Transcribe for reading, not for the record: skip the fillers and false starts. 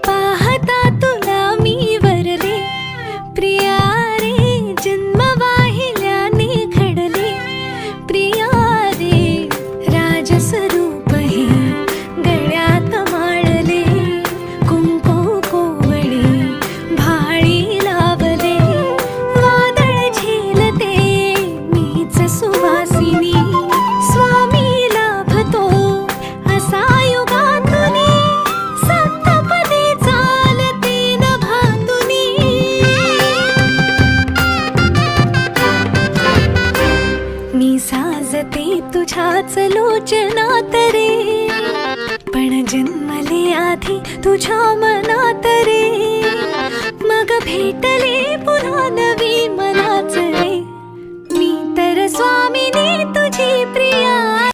पाहता तुला मी वरले प्रिया रे, जन्म वाहिल्याने घडले प्रिया रे, राजस्वरूप हे गळ्यात माळले, कुंकू कोवळे भाळी लावले, वादळ झेलते मीच सुवासिनी, स्वामी लाभतो असा युगातुनी, सप्तपदी चालते नभातुनी। मी साजते तुझ्याच लोचनात रे, पण जन्मले आधी तुझ्या मनात रे, मग भेटले पुन्हा नवी मनाच रे, मी तर स्वामिनी तुझी प्रिया।